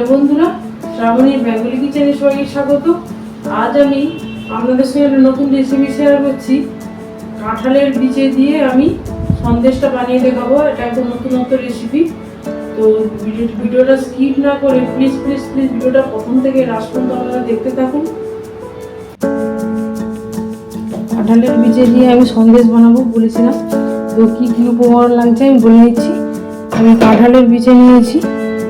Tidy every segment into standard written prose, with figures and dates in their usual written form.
Hello বন্ধুরা, শ্রাবণীর Bengali কিচেনে সবাইকে স্বাগত। আজ আমি আপনাদের সঙ্গে একটা নতুন রেসিপি শেয়ার করছি। কাঁঠালের বীজে দিয়ে আমি সন্দেশটা বানিয়ে দেখাবো। এটা একটা নতুনত্ব রেসিপি। তো ভিডিওটা স্কিপ না করে প্লিজ ভিডিওটা প্রথম থেকে লাস্ট পর্যন্ত আপনারা দেখতে থাকুন। কাঁঠালের বীজে দিয়ে আমি সন্দেশ বানাবো বলেছিলাম। তো কী কী উপকরণ লাগছে আমি বলে নিচ্ছি। আমি কাঁঠালের বীজে নিয়েছি,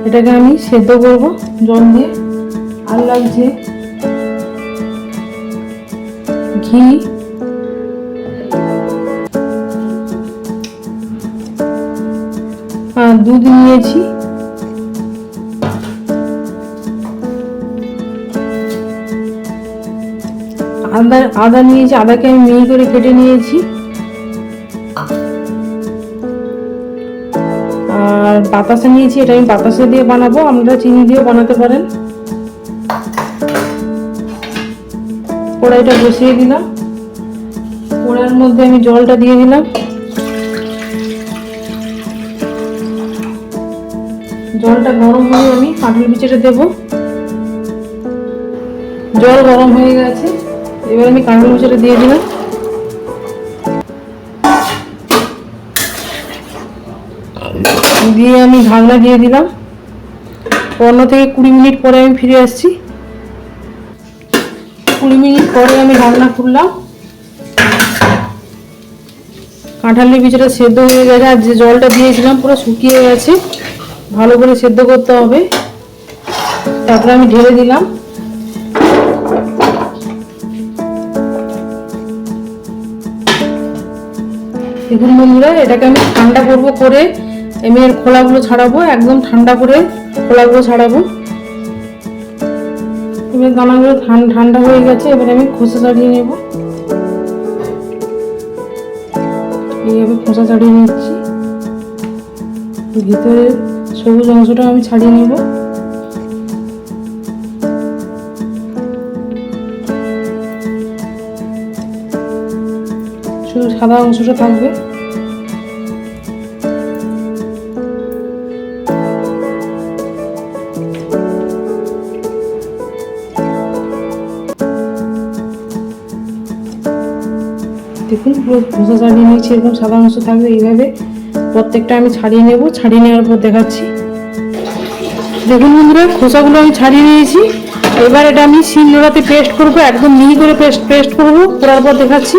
এটাকে আমি সেদ্ধ করব জল দিয়ে। আর লাগছে ঘি, আর দুধ নিয়েছি, আদা নিয়েছি, আদাকে আমি মিহি করে কেটে নিয়েছি, আর বাতাসা নিয়েছি, এটা আমি বাতাসা দিয়ে বানাবো, আপনারা চিনি দিয়েও বানাতে পারেন। কড়াইটা বসিয়ে দিলাম, কড়াইয়ের মধ্যে আমি জলটা দিয়ে দিলাম। জলটা গরম হয়ে আমি কাঁঠাল বিচিটা দেব। জল গরম হয়ে গেছে, এবার আমি কাঁঠাল বিচিটা দিয়ে দিলাম। দিয়ে আমি ঢাকনা দিয়ে দিলাম। 15 থেকে 20 মিনিট পরে আমি ফিরে আসছি। 20 মিনিট পরে আমি ঢাকনা খুললাম। কাঁঠালের বীজটা সেদ্ধ হয়ে গেছে, আর যে জলটা দিয়েছিলাম পুরো শুকিয়ে গেছে। ভালো করে সেদ্ধ করতে হবে। তারপরে আমি ঢেলে দিলাম। দেখুন বন্ধুরা, এটাকে আমি ঠান্ডা করবো, করে আমি এর খোলাগুলো ছাড়াবো, একদম ঠান্ডা করে খোলাগুলো ছাড়াবো। এবার দানাগুলো ঠান্ডা হয়ে গেছে, এবার আমি খোসা ছাড়িয়ে নেব। এইভাবে খোসা ছাড়িয়ে নিচ্ছি। ভিতরে সবুজ অংশটা আমি ছাড়িয়ে নেব। শুধু সাদা অংশটা থাকবে। দেখুন পুরো খোসা ছাড়িয়ে নিয়েছি, এরকম সাদা অংশ থাকবে। এইভাবে প্রত্যেকটা আমি ছাড়িয়ে নেব। ছাড়িয়ে নেওয়ার পর দেখাচ্ছি। দেখুন বন্ধুরা, খোসাগুলো আমি ছাড়িয়ে নিয়েছি। এবার এটা আমি শিলনোড়াতে পেস্ট করবো, একদম মিহি করে পেস্ট করবো। করার পর দেখাচ্ছি।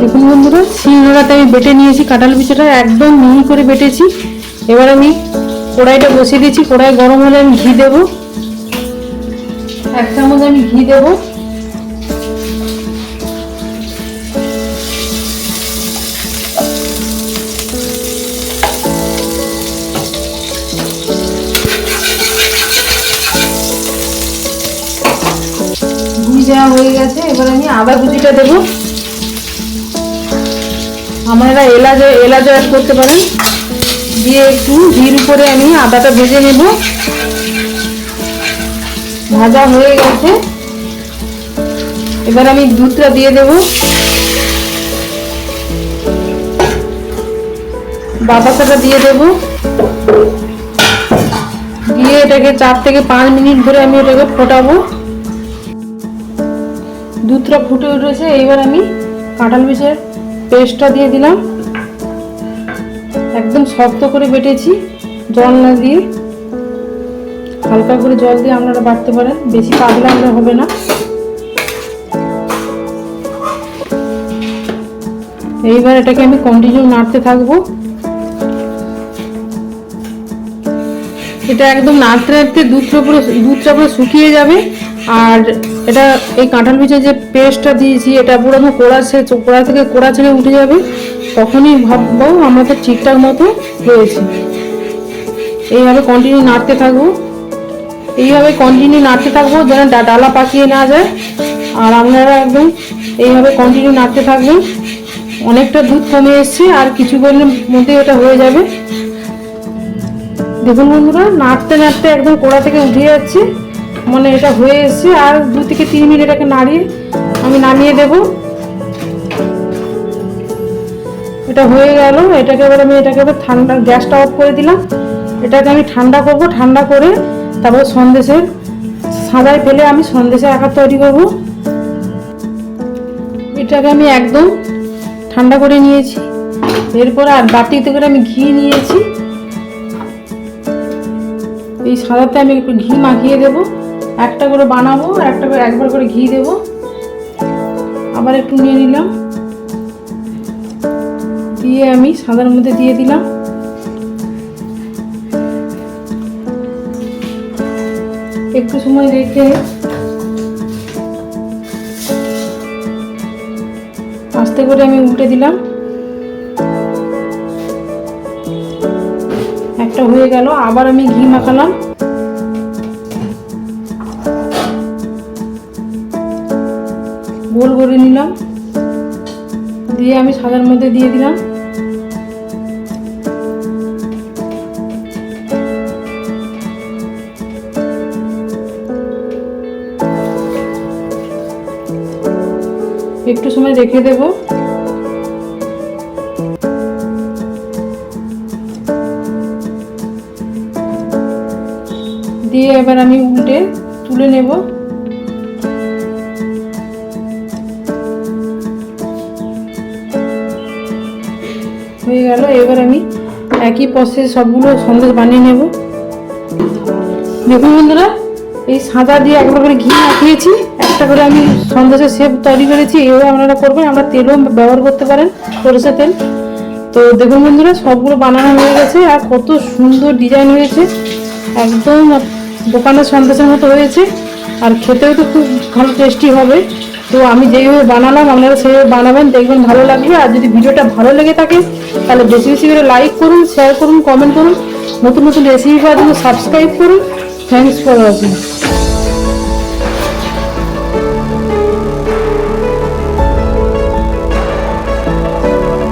দেখুন বন্ধুরা, শিলনোড়াতে আমি বেটে নিয়েছি কাঁঠাল বিচিটা, একদম মিহি করে বেটেছি। এবার আমি কড়াইটা বসিয়ে দিয়েছি। কড়াই গরম হলে আমি ঘি দেবো। 1 চামচ আমি ঘি দেবো। ঘি দেওয়া হয়ে গেছে, এবার আমি আদা কুচিটা দেবো। আপনারা এলাচ অ্যাড করতে পারেন। দিয়ে একটু ঘির উপরে আমি আদাটা ভেজে নেব। ভাজা হয়ে গেছে, এবার আমি দুধটা দিয়ে দেব। বাতাসাটা দিয়ে দেব। দিয়ে এটাকে 4 থেকে 5 মিনিট ধরে আমি এটাকে ফোটাবো। দুধটা ফুটে উঠেছে, এইবার আমি কাঁঠাল বীজের পেস্টটা দিয়ে দিলাম। একদম শক্ত করে বেটেছি, জল না দিয়ে। হালকা করে জল দিয়ে আপনারা বাটতে পারেন, বেশি পাতলা হলে হবে না। এইবার এটাকে আমি কন্টিনিউ নাড়তে থাকবো। এটা একদম নাড়তে নাড়তে দুধটা পুরো শুকিয়ে যাবে। আর এটা এই কাঁঠাল বীজের যে পেস্টটা দিয়েছি, এটা পুরো কড়া থেকে কোড়া ছেড়ে উঠে যাবে। তখনই ভাববো আমাদের ঠিকঠাক মতো হয়েছে। এইভাবে কন্টিনিউ নাড়তে থাকবো। যেন ডালা পাকিয়ে না যায়। আর আপনারা একদম এইভাবে কন্টিনিউ নাড়তে থাকবেন। অনেকটা দুধ কমে এসছে, আর কিছুক্ষণের মধ্যে এটা হয়ে যাবে। দেখুন বন্ধুরা, নাড়তে নাড়তে একদম কোড়া থেকে উঠে যাচ্ছে, মানে এটা হয়ে এসছে। আর 2 থেকে 3 মিনিট এটাকে নাড়িয়ে আমি নামিয়ে দেব। এটা হয়ে গেল। এটাকে এবার ঠান্ডা, গ্যাসটা অফ করে দিলাম। এটাকে আমি ঠান্ডা করব, ঠান্ডা করে তারপর সন্দেশের সাদায় ফেলে আমি সন্দেশের আকার তৈরি করব। এটাকে আমি একদম ঠান্ডা করে নিয়েছি। এরপর আর বাটিতে করে আমি ঘি নিয়েছি, এই সাদাতে আমি একটু ঘি মাখিয়ে দেব। একটা করে বানাবো আর একটা করে একবার করে ঘি দেব। আবার একটু নিয়ে নিলাম, দিয়ে আমি সাদার মধ্যে দিয়ে দিলাম। একটু সময় রেখে আস্তে করে আমি উল্টে দিলাম। একটা হয়ে গেল, আবার আমি ঘি মাখালাম। গোল করে নিলাম, দিয়ে আমি সাদার মধ্যে দিয়ে দিলাম। একটু সময় রেখে দেব। দিয়ে এবার আমি উল্টে তুলে নেব। হয়ে গেল, এবার আমি একই প্রসেস সবগুলো সন্দেশ বানিয়ে নেব। দেখুন বন্ধুরা, এই সাদা দিয়ে একবার করে ঘি মাখিয়েছি, একটা করে আমি সন্দেশের শেপ তৈরি করেছি। এভাবে আপনারা করবেন, আমরা তেলও ব্যবহার করতে পারেন, সরষে তেল। তো দেখুন বন্ধুরা, সবগুলো বানানো হয়ে গেছে, আর কত সুন্দর ডিজাইন হয়েছে, একদম দোকানের সন্দেশের মতো হয়েছে, আর খেতেও তো খুব ভালো টেস্টি হবে। তো আমি যেইভাবে বানালাম আপনারা সেইভাবে বানাবেন, দেখবেন ভালো লাগবে। আর যদি ভিডিওটা ভালো লেগে থাকে তাহলে বেশি বেশি করে লাইক করুন, শেয়ার করুন, কমেন্ট করুন। নতুন নতুন রেসিপি পাওয়ার জন্য সাবস্ক্রাইব করুন। Thanks for watching.